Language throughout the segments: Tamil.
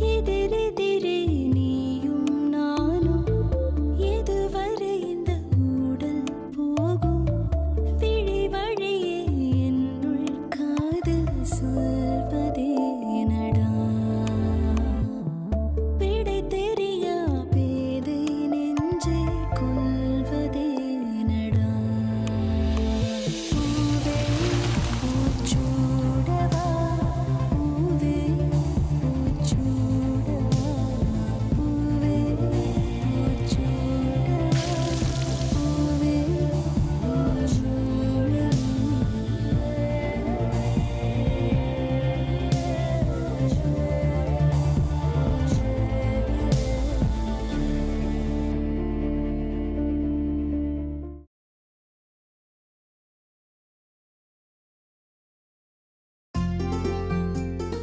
எதிரெதிரே நீயும் நானும் எதுவரை இந்த ஊடல் போகும் விழி வழியே என்னுள் காதல் சொல்வதே நடா விடை தெரியா பேதை நெஞ்சை கொள்வதே நடா பூவே பூச்சூடவா பூவே பூச்சூடவா பூவே பூச்சூடவா பூவே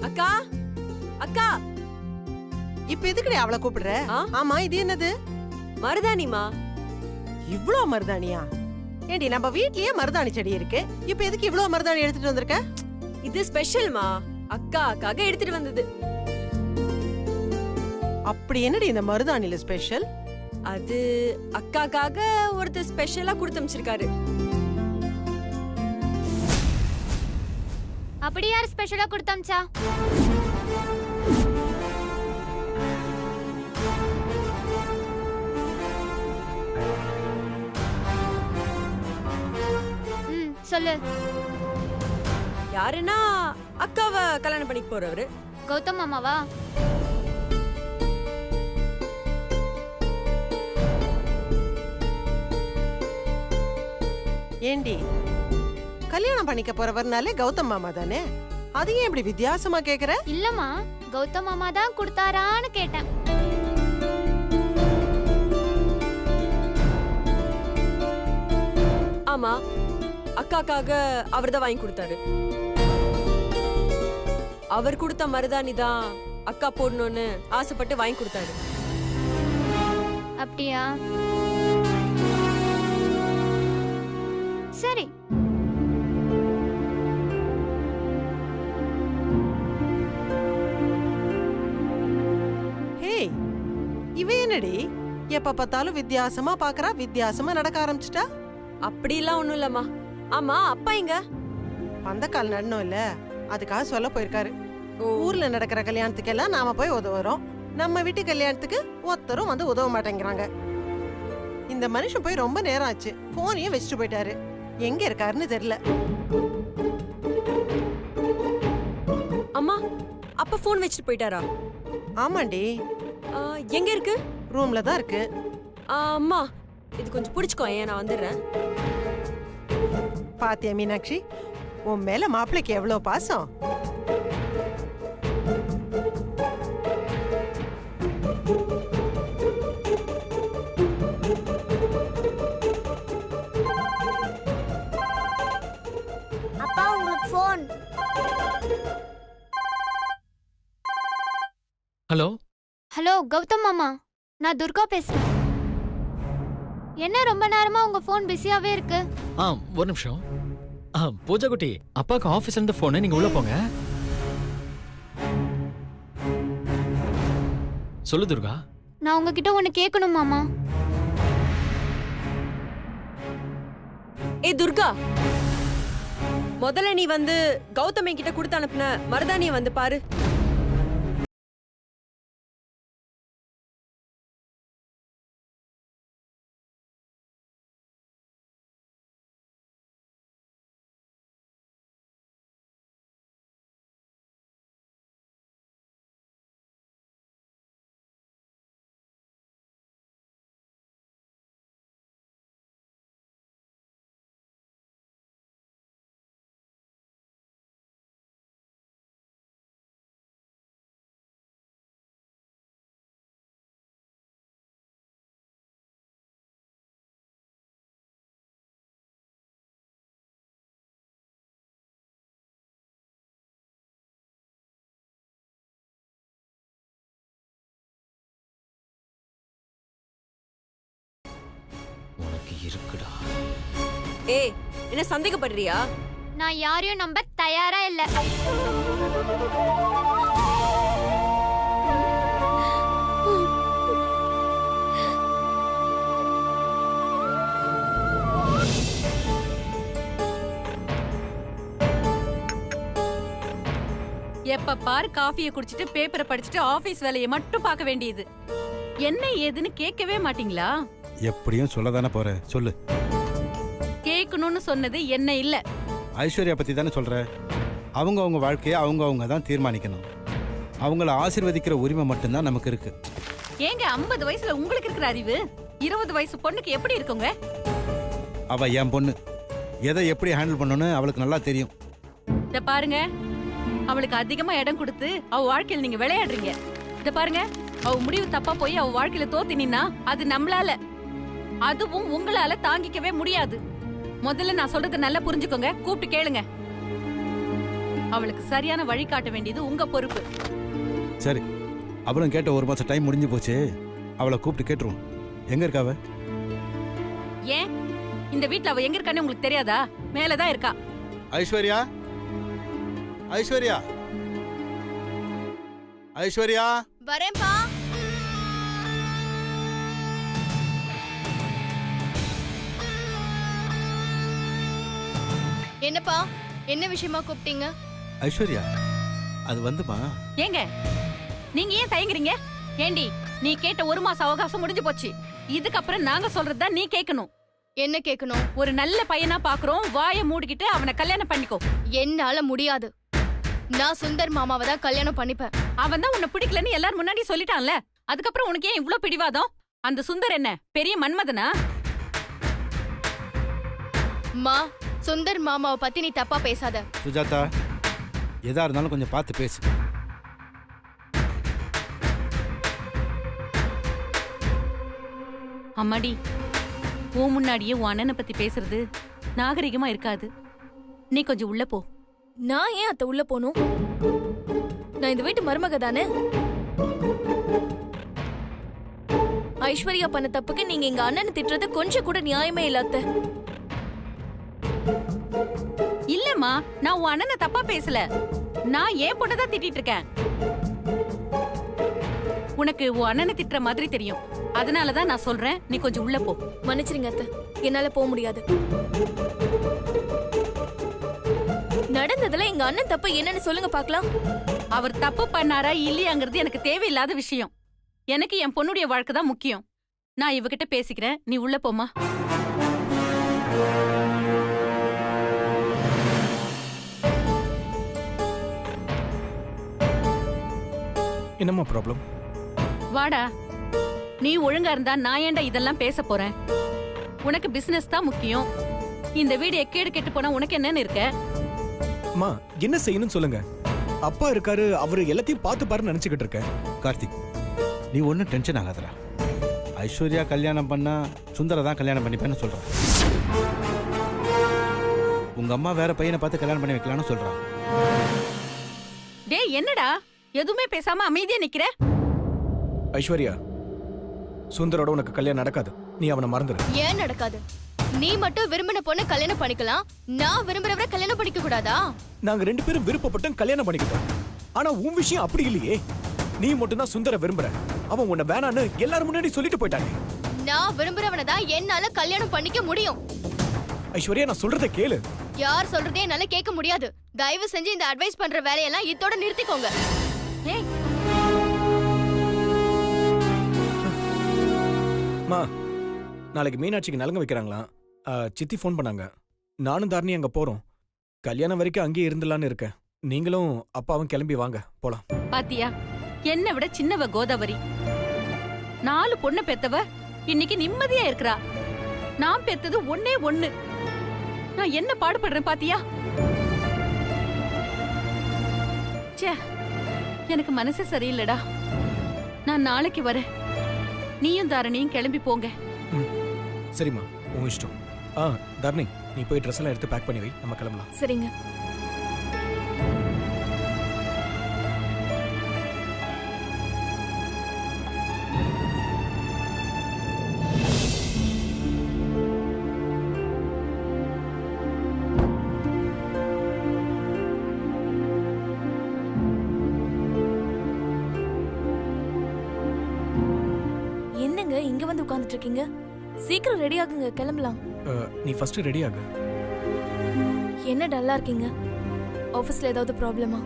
அக்கா அக்கா இப்ப எதுக்குடி அவளை கூப்பிடுற? ஆ? ஆமா, இது என்னது? மருதாணிமா. இவ்ளோ மருதாணியா? ஏண்டி நம்ம வீட்லயே மருதாணி செடி இருக்கு, இப்ப எதுக்கு இவ்ளோ மருதாணி எடுத்துட்டு வந்திருக்க? இது ஸ்பெஷல்மா. அக்காக்காக எடுத்துட்டு வந்தது. அப்படி என்னடி இந்த மருதாணில ஸ்பெஷல்? அது அக்காக்காக ஒருத்தர் ஸ்பெஷலா கொடுத்து அமைச்சிருக்காரு. அப்படி யார் ஸ்பெஷலா கொடுத்தம்ச்சா? சொல்லு. யாருன்னா அக்காவை கல்யாணம் பண்ணிக்க போறவரு. கௌதம் மாமாவா? ஏண்டி கல்யாணம் பண்ணிக்க போறவர்னாலே கௌதம் மாமா தானே, அது ஏன் இப்படி வித்தியாசமா கேக்குற? இல்லம்மா, கௌதம் மாமா தான் கொடுத்தாரான்னு கேட்டேன். ஆமா, அக்காக்காக அவர்தான் வாங்கி கொடுத்தாரு. அவர் கொடுத்த மருதாணி தான் அக்கா போடணும்னு ஆசைப்பட்டு வாங்கி கொடுத்தாரு. அப்படியா? சரி. ஹே, இவ என்னடி எப்ப பார்த்தாலும் வித்தியாசமா பாக்குறா, வித்தியாசமா நடக்க ஆரம்பிச்சிட்டா? அப்படிலாம் ஒண்ணும் இல்லம்மா. ஆமா, அப்பா எங்க? பந்தக்கால் நடணும் இல்ல, அதுக்காக சொல்ல போயிருக்காரு. ஓ. ஊர்ல நடக்கிற கல்யாணத்துக்கு எல்லாம் நாம போய் உதவுறோம், நம்ம வீட்டு கல்யாணத்துக்கு ஒருத்தரும் வந்து உதவ மாட்டேங்கிறாங்க. இந்த மனுஷன் போய் ரொம்ப நேரம் ஆச்சு, போனையும் வச்சுட்டு போயிட்டாரு. எங்க இருக்காருன்னு தெரியல. அம்மா, அப்பா போன் வச்சுட்டு போயிட்டாரா? ஆமாண்டி, எங்க இருக்கு? ரூம்ல தான் இருக்கு. அம்மா, இது கொஞ்சம் பிடிச்சுக்கோ, ஏன் நான் வந்துடுறேன். பாத்தியா மீனாட்சி, உன் மேல மாப்பிள்ளைக்கு எவ்வளவு பாசம். அப்பா உங்களுக்கு ஃபோன். ஹலோ ஹலோ கௌதம் மாமா, நான் துர்கா பேசுறேன். என்ன ரொம்ப நேரமா உங்க ஃபோன் பிஸியாவே இருக்கு? ஒரு நிமிஷம். பூஜா குட்டி, அப்பாக்கு ஆபீஸ்ல இருந்து போன், நீங்க உள்ள போங்க. சொல்லு துர்கா. நான் உங்ககிட்ட ஒன்னு கேட்கணும் மாமா. ஏ துர்கா, முதல்ல நீ வந்து கௌதம் கிட்ட கொடுத்து அனுப்புன மருதாணிய வந்து பாரு. இருக்குடா. ஏய், என்ன சந்தேகப்படுறியா? நான் யாரையும் நம்ப தயாரா இல்ல. எப்ப பாரு காஃபியை குடிச்சிட்டு பேப்பரை படிச்சுட்டு ஆபீஸ் வேலையை மட்டும் பார்க்க வேண்டியது. என்ன ஏதுன்னு கேட்கவே மாட்டீங்களா? எப்படியும் சொல்லதானே போற, சொல்லு. கேட்கணும்னு சொன்னது என்ன இல்ல. ஐஸ்வர்யா பத்தி தானே சொல்ற. அவங்க வாழ்க்கையை அவங்க தான் தீர்மானிக்கணும். அவங்கள ஆசீர்வதிக்கிற உரிமை மட்டும்தான் நமக்கு இருக்கு. ஏங்க 50 வயசுல உங்களுக்கு இருக்கிற அறிவு 20 வயசு பொண்ணுக்கு எப்படி இருக்குங்க? அவ என் பொண்ணு, எதை எப்படி ஹேண்டில் பண்ணணும்னு அவளுக்கு நல்லா தெரியும். இத பாருங்க, அவளுக்கு அதிகமா இடம் கொடுத்து அவ வாழ்க்கையில நீங்க விளையாடுறீங்க. இத பாருங்க, அவ முடிவு தப்பா போய் அவ வாழ்க்கையில தோத்தினா அது நம்மளால, அதுவும் உங்களால தாங்கிக்கவே முடியாது. முதல்ல நான் சொல்றதை நல்லா புரிஞ்சுக்கோங்க, கூப்பிட்டு கேளுங்க. அவளுக்கு சரியான வழி காட்ட வேண்டியது உங்க பொறுப்பு. சரி, அவளும் கேட்ட 1 மாசம் டைம் முடிஞ்சு போச்சு. அவளை கூப்பிட்டு கேட்டுருவோம். எங்க இருக்கா அவ? ஏன் இந்த வீட்ல அவ எங்க இருக்கான்னு உங்களுக்கு தெரியாதா? மேலதான் இருக்கா. ஐஸ்வர்யா, ஐஸ்வர்யா, ஐஸ்வர்யா. வரேன்பா. என்னப்பா, என்ன விஷயமா கூப்பிட்டீங்க? ஐஸ்வர்யா, அது வந்துமா. ஏங்க நீங்க ஏன் தயங்குறீங்க? ஏண்டி, நீ கேட்ட 1 மாசம் அவகாசம் முடிஞ்சு போச்சு. இதுக்கப்புறம் நாங்க சொல்றதா நீ கேட்கணும். என்ன கேட்கணும்? ஒரு நல்ல பையனா பாக்குறோம், வாயை மூடிக்கிட்டு அவனை கல்யாணம் பண்ணிக்கோ. என்னால முடியாது. நான் சுந்தர் மாமாவை தான் கல்யாணம் பண்ணிப்பேன். அவன் தான் உன்னை பிடிக்கலன்னு எல்லாரும் முன்னாடி சொல்லிட்டான்ல, அதுக்கப்புறம் உனக்கு ஏன் இவ்ளோ பிடிவாதம்? அந்த சுந்தர் என்ன பெரிய மன்மதனா? மா, சுந்தர் மாமாவை பத்தி நீ தப்பா பேசாத. சுஜாதா, எதா இருந்தாலும் கொஞ்சம் பார்த்து பேசு. அம்மாடி, உன் முன்னாடியே உன் அண்ணனை பத்தி பேசுறது நாகரிகமா இருக்காது. நீ கொஞ்சம் உள்ள போ. நான் ஏன் அத்தை உள்ள போகணும்? நான் இந்த வீட்டு மருமக தானே. ஐஸ்வர்யா பண்ண தப்புக்கு நீங்க எங்க அண்ணனை திட்டுறது கொஞ்சம் கூட நியாயமே இல்ல அத்தை. இல்லம்மா, நான் உன் அண்ணனை தப்பா பேசல. நான் ஏன் பொண்ணதான் திட்டிட்டு இருக்கேன். உனக்கு உன் அண்ணனை திட்டுற மாதிரி தெரியும், அதனாலதான் நான் சொல்றேன், நீ கொஞ்சம் உள்ள போ. மன்னிச்சிருங்க அத்தை, என்னால போக முடியாது. நடந்ததுல எங்க அண்ணன் தப்பு என்னன்னு சொல்லுங்க பாக்கலாம். அவர் தப்பு பண்ணாரா இல்லையாங்கிறது எனக்கு தேவையில்லாத விஷயம். எனக்கு என் பொண்ணுடைய வாழ்க்கை தான் முக்கியம். நான் இவகிட்ட பேசிக்கிறேன், நீ உள்ள போமா. என்னம்மா ப்ராப்ளம்? வாடா. நீ ஒழுங்கா இருந்தா நான் ஏன்டா இதெல்லாம் பேச போறேன்? உனக்கு பிசினஸ் தான் முக்கியம். இந்த வீடு எக்கேடு கெட்டு போனா உனக்கு என்னன்னு இருக்க? அம்மா, என்ன செய்யணும்னு சொல்லுங்க. அப்பா இருக்காரு, அவரு எல்லாத்தையும் பார்த்து பாருன்னு நினைச்சுக்கிட்டு இருக்கேன். கார்த்திக், நீ ஒன்றும் டென்ஷன் ஆகாதடா. ஐஸ்வர்யா கல்யாணம் பண்ணா சுந்தர தான் கல்யாணம் பண்ணிப்பேன்னு சொல்றான். உங்க அம்மா வேற பையனை பார்த்து கல்யாணம் பண்ணி வைக்கலாம்னு சொல்றான். டேய், என்னடா எதுவுமே பேசாம அமைதியா நிக்கிற? ஐஸ்வர்யா, சுந்தரோட உனக்கு கல்யாணம் நடக்காது. நீ அவனை மறந்துரு. ஏன் நடக்காது? நீ மட்டும் விரும்பின பொண்ணு கல்யாணம் பண்ணிக்கலாம், நான் விரும்புறவரை கல்யாணம் பண்ணிக்க கூடாதா? நாங்க 2 பேரும் விருப்பப்பட்டு கல்யாணம் பண்ணிக்கிட்டோம். ஆனா உன் விஷயம் அப்படி இல்லையே. நீ மட்டும் தான் சுந்தர விரும்புற. அவன் உன்னை வேணான்னு எல்லாரும் முன்னாடி சொல்லிட்டு போயிட்டானே. நான் விரும்புறவனை தான் என்னால கல்யாணம் பண்ணிக்க முடியும். ஐஸ்வர்யா, நான் சொல்றதை கேளு. யார் சொல்றதே என்னால கேட்க முடியாது. தயவு செஞ்சு இந்த அட்வைஸ் பண்ற வேலையெல்லாம் இதோட நிறுத்திக்கோங்க. ஏய், மா, நாளைக்கு மீனாட்சிக்கு நலங்கு வைக்கிறாங்களாம். சித்தி ஃபோன் பண்ணாங்க. நானும் தாரணி அங்க போறோம். கல்யாணம் வரைக்கும் அங்கேயே இருந்துலான்னு இருக்கேன். நீங்களும் அப்பாவும் கிளம்பி வாங்க, போலாம். பாத்தியா, என்னை விட சின்னவ கோதாவரி. 4 பொண்ணு பெத்தவ இன்னைக்கு நிம்மதியா இருக்கிறா. நான் பெத்தது ஒண்ணே ஒண்ணு. நான் என்ன பாடுபடுறேன் பாத்தியா? ச்சே, எனக்கு மனசே சரியில்லடா. நான் நாளைக்கு வரேன். நீயும் தாரணியும் கிளம்பி போங்க. சரிம்மா, உன் இஷ்டம். தாரணி, நீ போய் ட்ரெஸ் எல்லாம் எடுத்து பேக் பண்ணி வை, நம்ம கிளம்பலாம். சரிங்க. என்னங்க இங்க வந்து உட்கார்ந்துட்டு இருக்கீங்க? சீக்கிரம் ரெடி ஆகுங்க, கிளம்பலாம். நீ ஃபர்ஸ்ட் ரெடி ஆகு. என்ன டல்லா இருக்கீங்க? ஆபீஸ்ல ஏதாவது ப்ராப்ளமா?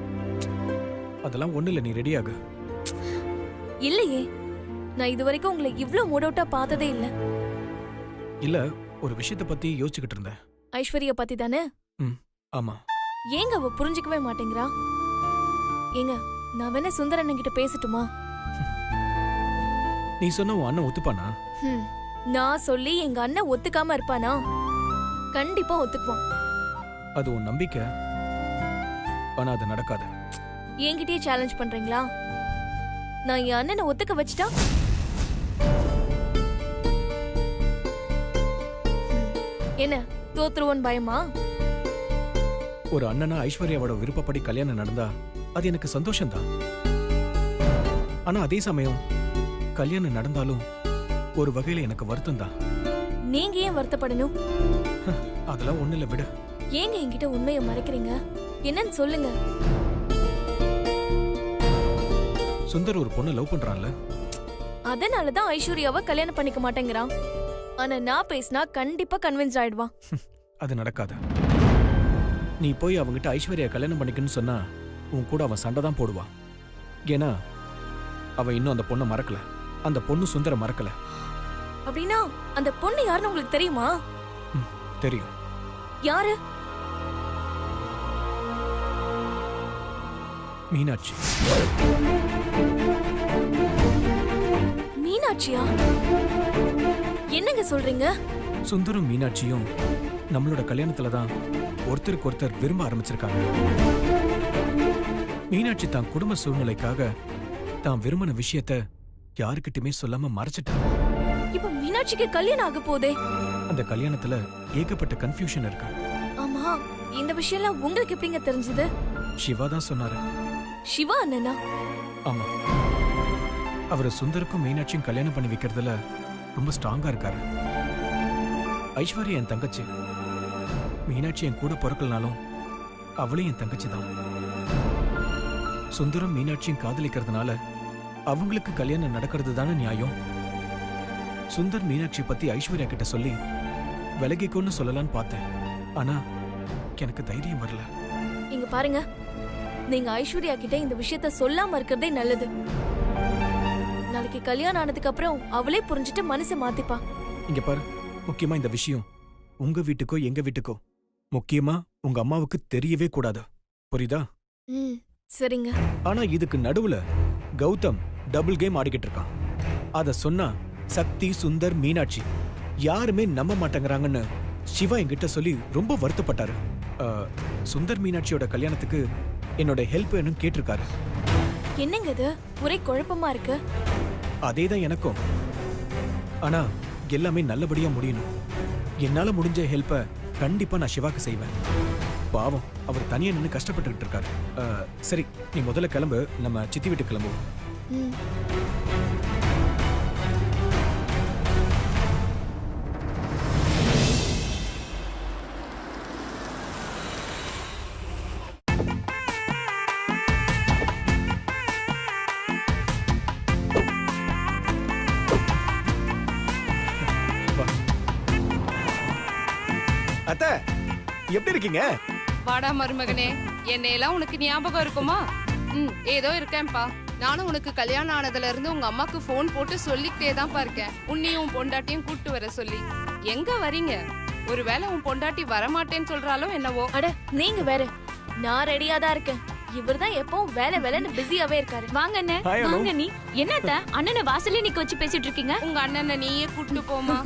அதெல்லாம் ஒண்ணு இல்ல, நீ ரெடியாகு. இல்லையே, நான் இது வரைக்கும் உங்களை இவ்ளோ மூட் அவுட்டா பார்த்ததே இல்ல. இல்ல, ஒரு விஷயத்தை பத்தி யோசிச்சுக்கிட்டு இருந்தேன். ஐஸ்வர்யா பத்தி தானே? ஆமா. ஏங்க அவ புரிஞ்சுக்கவே மாட்டேங்கிறா? ஏங்க, நான் வேணா சுந்தரண்ணன் கிட்ட பேசட்டுமா? நீ சொன்ன உன் அண்ணன் ஒத்துப்பானா? நான் சொல்லி எங்க அண்ணன் ஒத்துக்காம இருப்பானா? கண்டிப்பா ஒத்துக்குவான். அது உன் நம்பிக்கை, ஆனா அது நடக்காது. என்கிட்டயே சேலஞ்ச் பண்றீங்களா? நான் என் அண்ணனை ஒத்துக்க வச்சுட்டா என்ன தோத்துருவோன்னு பயமா? ஒரு அண்ணனா ஐஸ்வர்யாவோட விருப்பப்படி கல்யாணம் நடந்தா அது எனக்கு சந்தோஷம்தான். ஆனா அதே சமயம் கல்யாணம் நடந்தாலும் ஒரு வகையில எனக்கு வருத்தம் தான். நீங்க ஏன் வருத்தப்படணும்? அதெல்லாம் ஒண்ணு இல்ல, விடு. ஏங்க என்கிட்ட உண்மையை மறைக்கிறீங்க? என்னன்னு சொல்லுங்க. சுந்தர் ஒரு பொண்ணு லவ் பண்றான்ல. அதனாலதான் ஐஸ்வர்யாவை கல்யாணம் பண்ணிக்க மாட்டேங்கிறான். ஆனா நான் பேசினா கண்டிப்பா கன்வின்ஸ் ஆயிடுவான். அது நடக்காது. நீ போய் அவங்கிட்ட ஐஸ்வர்யா கல்யாணம் பண்ணிக்கணும்னு சொன்னா உன் கூட அவன் சண்டை தான் போடுவான். ஏன்னா அவன் இன்னும் அந்த பொண்ணை மறக்கல, அந்த பொண்ணு சுந்தர மறக்கல. அப்படின்னா அந்த பொண்ணு யாருன்னு உங்களுக்கு தெரியுமா? தெரியும். யாரு? மீனாட்சி. மீனாட்சியா? என்னங்க சொல்றீங்க? சுந்தரும் மீனாட்சியும் நம்மளோட கல்யாணத்துல தான் ஒருத்தருக்கு ஒருத்தர் விரும்ப ஆரம்பிச்சிருக்காங்க. மீனாட்சி தான் குடும்ப சூழ்நிலைக்காக தான் விரும்பின விஷயத்த யாருக்கிட்டுமே சொல்லாம மறைச்சிட்டா. இப்ப மீனாட்சிக்கு கல்யாணம் ஆக போதே. அந்த கல்யாணத்துல ஏகப்பட்ட கன்ஃபியூஷன் இருக்கு. ஆமா, இந்த விஷயம்லாம் உங்களுக்கு எப்படிங்க தெரிஞ்சது? சிவா தான் சொன்னாரு. சிவா அண்ணனா? ஆமா, அவரு சுந்தருக்கும் மீனாட்சியும் கல்யாணம் பண்ணி வைக்கிறதுல ரொம்ப ஸ்ட்ராங்கா இருக்காரு. ஐஸ்வர்யா என் தங்கச்சி, மீனாட்சி என் கூட பிறக்கலனாலும் அவளும் என் தங்கச்சி தான். சுந்தரம் மீனாட்சியும் காதலிக்கிறதுனால அவங்களுக்கு கல்யாணம் நடக்கிறது தானே நியாயம். சுந்தர் மீனாட்சி பத்தி ஐஸ்வர்யா கிட்ட சொல்லி விலகிக்கோன்னு சொல்லலான்னு பார்த்தேன். ஆனா எனக்கு தைரியம் வரல. இங்க பாருங்க, நீங்க ஐஸ்வர்யா கிட்ட இந்த விஷயத்த சொல்லாம இருக்கிறதே நல்லது. நாளைக்கு கல்யாணம் ஆனதுக்கு அப்புறம் அவளே புரிஞ்சுட்டு மனசை மாத்திப்பா. இங்க பாரு, முக்கியமா இந்த விஷயம் உங்க வீட்டுக்கோ எங்க வீட்டுக்கோ, முக்கியமா உங்க அம்மாவுக்கு தெரியவே கூடாது. புரியுதா? சரிங்க. ஆனா இதுக்கு நடுவுல கௌதம் டபுள் கேம் ஆடிக்கிட்டு இருக்கான். அத சொன்னா சக்தி, சுந்தர், மீனாட்சி யாருமே நம்ப மாட்டேங்கிறாங்கன்னு சிவா என்கிட்ட சொல்லி ரொம்ப வருத்தப்பட்டாரு. சுந்தர் மீனாட்சியோட கல்யாணத்துக்கு என்னோட ஹெல்ப் வேணும் கேட்டிருக்காரு. என்னங்க இது ஒரே குழப்பமா இருக்கு? அதேதான் எனக்கும். ஆனா எல்லாமே நல்லபடியா முடியணும். என்னால முடிஞ்ச ஹெல்ப்ப கண்டிப்பா நான் சிவாக்கு செய்வேன். பாவம், அவர் தனியா நின்று கஷ்டப்பட்டுக்கிட்டு இருக்காரு. சரி, நீ முதல்ல கிளம்பு, நம்ம சித்தி வீட்டுக்கு கிளம்புவோம். அத்த, எப்படி இருக்கீங்க? வாடா மருமகனே, என்னையெல்லாம் உனக்கு ஞாபகம் இருக்குமா? ஏதோ இருக்கேன்ப்பா. நானும் உனக்கு கல்யாணம் ஆனதுல இருந்து உங்க அம்மாக்கு போன் போட்டு சொல்லிக்கிட்டே தான் இருக்கேன், உன்னையும் உன் பொண்டாட்டியும் கூட்டு வர சொல்லி. எங்க வரீங்க? ஒருவேளை உன் பொண்டாட்டி வரமாட்டேன்னு சொல்றாலோ என்னவோ. அட நீங்க வேற, நான் ரெடியா தான் இருக்கேன். இவர்தான் எப்பவும் வேலை வேலைன்னு பிஸியாவே இருக்காரு. வாங்க அண்ணே, வாங்க நீ. என்னத்த அண்ணனை வாசல்ல நிக்க வச்சு பேசிட்டு இருக்கீங்க? உங்க அண்ணனை நீயே கூட்டு போமா.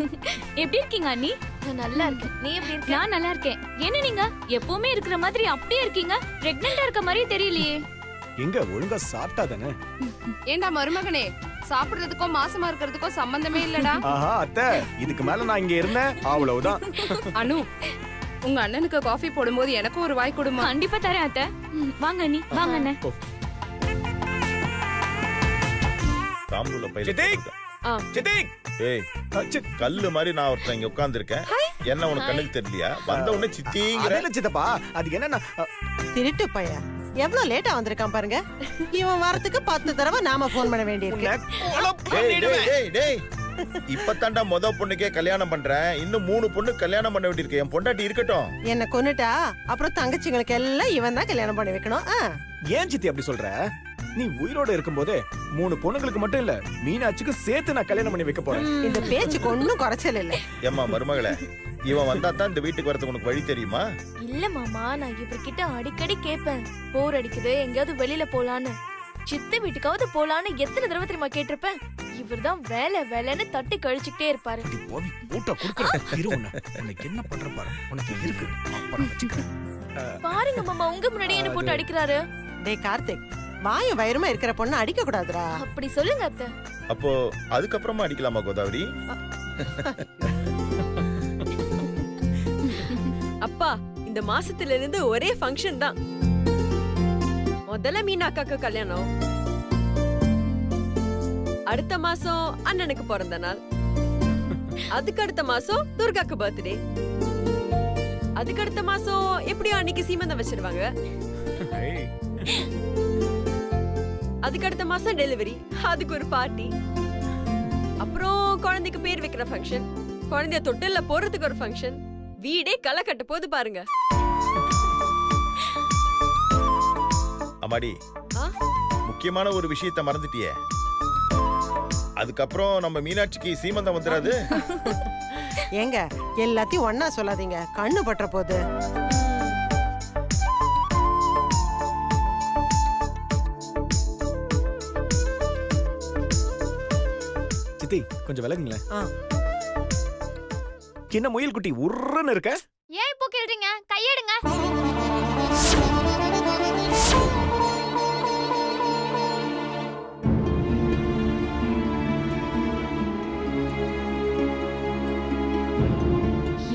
எப்படி இருக்கீங்க அண்ணி? நான் நல்லா இருக்கேன். நீ எப்படி இருக்க? நான் நல்லா இருக்கேன். என்ன நீங்க எப்பவுமே இருக்கிற மாதிரி அப்படியே இருக்கீங்க? பிரெக்னெண்டா இருக்க மாதிரி தெரியலையே. எங்க ஒழுங்கா சாப்பிட்டா தானே? ஏண்டா மருமகனே, சாப்பிடுறதுக்கும் மாசமா இருக்கிறதுக்கும் சம்பந்தமே இல்லடா. ஆஹா அத்தை, இதுக்கு மேல நான் இங்க இருந்தேன் அவ்வளவுதான். அனு, உங்க அண்ணனுக்கு காஃபி போடும்போது எனக்கும் ஒரு வாய் கொடுமா. கண்டிப்பா தரேன் அத்தை. வாங்க அண்ணி, வாங்க அண்ணே. தாம்பூல பையில சித்தி! சித்தி! ஏய், கல்லு மாதிரி நான் ஒருத்தன் இங்க உட்கார்ந்திருக்கேன். என்ன உனக்கு கண்ணுக்கு தெரியலையா? வந்த உடனே சித்திங்கிற. அதே சித்தப்பா, அது என்னன்னா திருட்டு பையன் எவ்வளவு லேட்டா வந்திருக்கான் பாருங்க. இவன் வரத்துக்கு 10 தடவை நாம போன் பண்ண வேண்டியிருக்கு. டேய் டேய் டேய் டேய், இப்பதான்டா முத பொண்ணுக்கே கல்யாணம் பண்றேன். இன்னும் 3 பொண்ணு கல்யாணம் பண்ண வேண்டியிருக்கு. என் பொண்டாட்டி இருக்கட்டும். என்ன கொன்னுட்டா அப்புறம் தங்கச்சிங்களுக்கு எல்லாம் இவன் தான் கல்யாணம் பண்ணி வைக்கணும். ஏன் சித்தி அப்படி சொல்ற? நீ உயிரோட இருக்கும்போதே 3 பொண்ணுங்களுக்கு மட்டும் இல்ல மீனாட்சிக்கு சேர்த்து நான் கல்யாணம் பண்ணி வைக்க போறேன். இந்த பேச்சுக்கு ஒன்னும் குறைச்சல் இல்ல. ஏம்மா மருமகளே, இவன் வந்தா தான் இந்த வீட்டுக்கு வரதுக்கு உனக்கு வழி தெரியுமா? இல்ல மாமா, நான் இவர்கிட்ட அடிக்கடி கேட்பேன், போர் அடிக்குது எங்கேயாவது வெளியில போலான்னு, சித்தி வீட்டுக்காவது போலான்னு எத்தனை தடவை தெரியுமா கேட்டிருப்பேன். இவர்தான் வேலை வேலைன்னு தட்டி கழிச்சுக்கிட்டே இருப்பாரு. அடி போவி, கூட்ட குடுக்குற இரு உன்னை. உனக்கு என்ன பண்ற பாரு, உனக்கு இருக்கு அப்புறம் வச்சுக்கிறேன். பாருங்க மாமா, உங்க முன்னாடி என்ன போட்டு அடிக்கிறாரு. டேய் கார்த்திக், வாயும் வயிறுமா இருக்கிற பொண்ணு அடிக்க கூடாதுடா. அப்படி சொல்லுங்க அத்தை. அப்போ அதுக்கப்புறமா அடிக்கலாமா கோதாவரி? அப்பா, இந்த மாசத்துல இருந்து ஒரே ஃபங்க்ஷன் தான். முதல்ல மீனாக்காக்கு கல்யாணம், அடுத்த மாசம் அண்ணனுக்கு பிறந்த நாள், அதுக்கு அடுத்த மாசம் துர்காக்கு பர்த்டே, அதுக்கு அடுத்த மாசம் எப்படியோ அன்னைக்கு சீமந்தம் வச்சிருவாங்க, அதுக்கு அடுத்த மாசம் டெலிவரி, அதுக்கு ஒரு பார்ட்டி, அப்புறம் குழந்தைக்கு பேர் வைக்கிற ஃபங்க்ஷன், குழந்தைய தொட்டில்ல போறதுக்கு ஒரு ஃபங்க்ஷன், வீடே களை கட்ட போது பாருங்க. அம்மாடி, முக்கியமான ஒரு விஷயத்த மறந்துட்டியே. அதுக்கப்புறம் நம்ம மீனாட்சிக்கு சீமந்தம் வந்துடாது? ஏங்க எல்லாத்தையும் ஒன்னா சொல்லாதீங்க, கண்ணு பற்ற போகுது. சித்தி கொஞ்சம் விலகுங்களேன். என்ன முயல் குட்டி உருன்னு இருக்க? ஏன் இப்போ கேள்றீங்க? கையெடுங்க.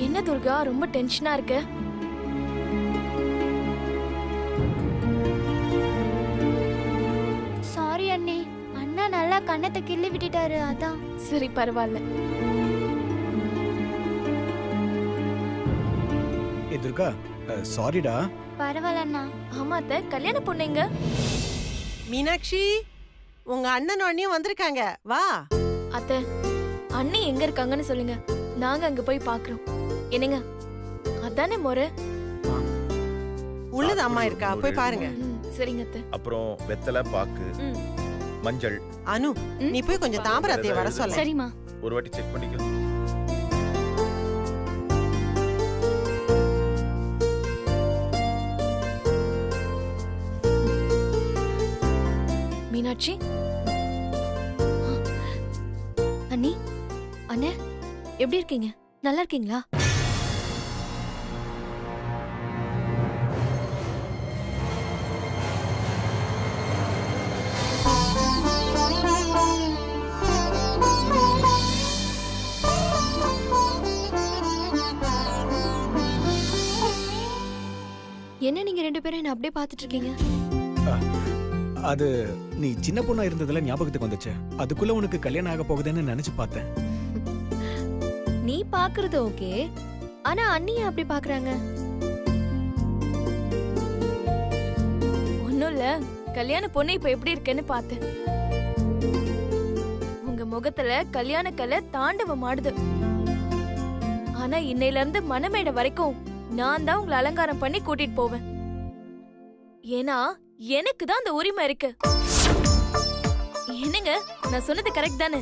என்ன துர்கா, ரொம்ப டென்ஷனா இருக்க? சாரி அண்ணி, அண்ணா நல்லா கண்ணத்தை கிள்ளி விட்டுட்டாரு, அதான். சரி பரவாயில்ல. ஏ துர்கா, சாரிடா. பரவாயில்ல அண்ணா. ஆமா அத்தை, கல்யாண பொண்ணுங்க. மீனாட்சி, உங்க அண்ணனும் அண்ணியும் வந்திருக்காங்க, வா. அத்தை, அண்ணி எங்க இருக்காங்கன்னு சொல்லுங்க, நாங்க அங்க போய் பாக்குறோம். என்னங்க, அதானே முறை. உள்ளது அம்மா இருக்கா, போய் பாருங்க. சரிங்க அத்தை. அப்புறம் வெத்தலை பாக்கு, மஞ்சள். அனு, நீ போய் கொஞ்சம் தாம்பரத்தைய வர சொல்ல. சரிம்மா. ஒரு வாட்டி செக் பண்ணிக்கோ. மீனாட்சி, அண்ணி, அண்ணே, எப்படி இருக்கீங்க? நல்லா இருக்கீங்களா? என்ன நீங்க 2 பேரும் என்ன அப்படியே பாத்துட்டு இருக்கீங்க? அது நீ சின்ன பொண்ணா இருந்ததுல ஞாபகத்துக்கு வந்துச்சு. அதுக்குள்ள உனக்கு கல்யாணம் ஆக போகுதுன்னு நினைச்சு பார்த்தேன். நீ பாக்குறது ஓகே, ஆனா அண்ணிய அப்படி பாக்குறாங்க. ஒண்ணும் இல்ல, கல்யாண பொண்ணு இப்ப எப்படி இருக்குன்னு பார்த்தேன். உங்க முகத்துல கல்யாண கலை தாண்டவம் ஆடுது. ஆனா இன்னையில இருந்து மணமேடை வரைக்கும் நான் தான் உங்களை அலங்காரம் பண்ணி கூட்டிட்டு போவேன். ஏன்னா எனக்கு தான் அந்த உரிமை இருக்கு. என்னங்க, நான் சொன்னது கரெக்ட் தானே?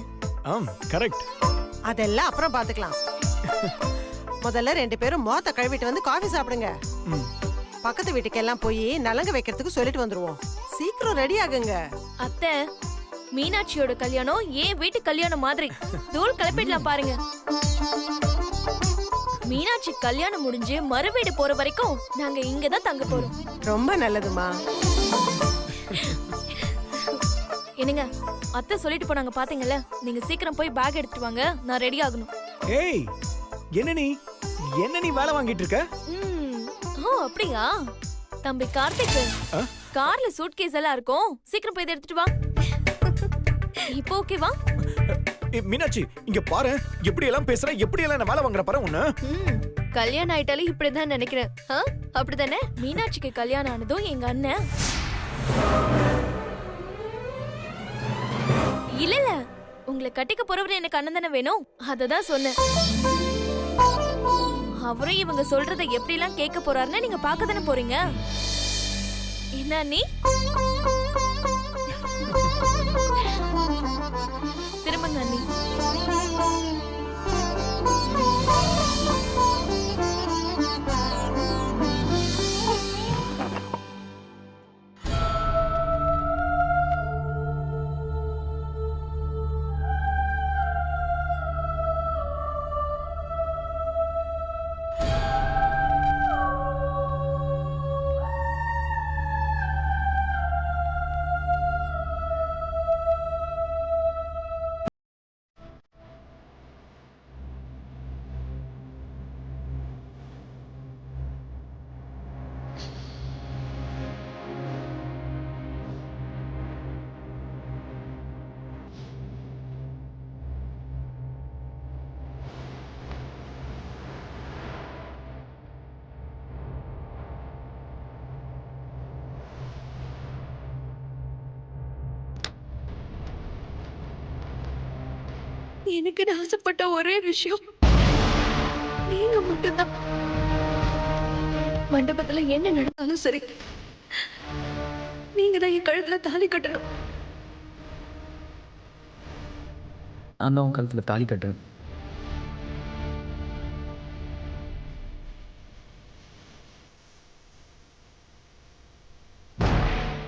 ஆம், கரெக்ட். அதெல்லாம் அப்புறம் பாத்துக்கலாம். முதல்ல 2 பேரும் மோத்த கழுவிட்டு வந்து காஃபி சாப்பிடுங்க. பக்கத்து வீட்டுக்கு எல்லாம் போய் நலங்கு வைக்கிறதுக்கு சொல்லிட்டு வந்துருவோம். சீக்கிரம் ரெடி ஆகுங்க. அத்தை, மீனாட்சியோட கல்யாணம் ஏன் வீட்டு கல்யாணம் மாதிரி தூள் கிளப்பிடலாம் பாருங்க. மீனாட்சி கல்யாணம் முடிஞ்சு மறுவீடு போற வரைக்கும் நாங்க இங்கதான் தங்க போறோம். ரொம்ப நல்லதுமா. என்னங்க, அத்தை சொல்லிட்டு போனாங்க பாத்தீங்கல்ல, நீங்க சீக்கிரம் போய் பேக் எடுத்துட்டு வாங்க, நான் ரெடி ஆகணும். ஏய், என்ன நீ வேலை வாங்கிட்டு இருக்க? ஓ அப்படியா? தம்பி கார்த்திக், கார்ல சூட்கேஸ் எல்லாம் இருக்கும், சீக்கிரம் போய் இதை எடுத்துட்டு வா. இப்போ ஓகேவா? மீனாட்சி, இங்க பாரு, எப்படி எல்லாம் பேசுற, எப்படி எல்லாம் என்ன வேலை வாங்குற பாரு உன்ன. கல்யாணம் ஆயிட்டாலே இப்படிதான் நினைக்கிறேன். அப்படிதானே? மீனாட்சிக்கு கல்யாணம் ஆனதும் எங்க அண்ணன் இல்ல உங்களை கட்டிக்க போறவரு எனக்கு அண்ணன் தானே வேணும், அததான் சொன்னேன். அவரும் இவங்க சொல்றத எப்படி எல்லாம் கேட்க போறாருன்னு நீங்க பார்க்க தானே போறீங்க. என்ன நீ எனக்கு நான் ஆசைப்பட்ட ஒரே விஷயம் நீங்க மட்டும்தான். மண்டபத்துல என்ன நடந்தாலும் சரி, நீங்க தான் என் கழுத்துல தாலி கட்டணும். நான் தான் உன் கழுத்தில் தாலி கட்டுறேன்.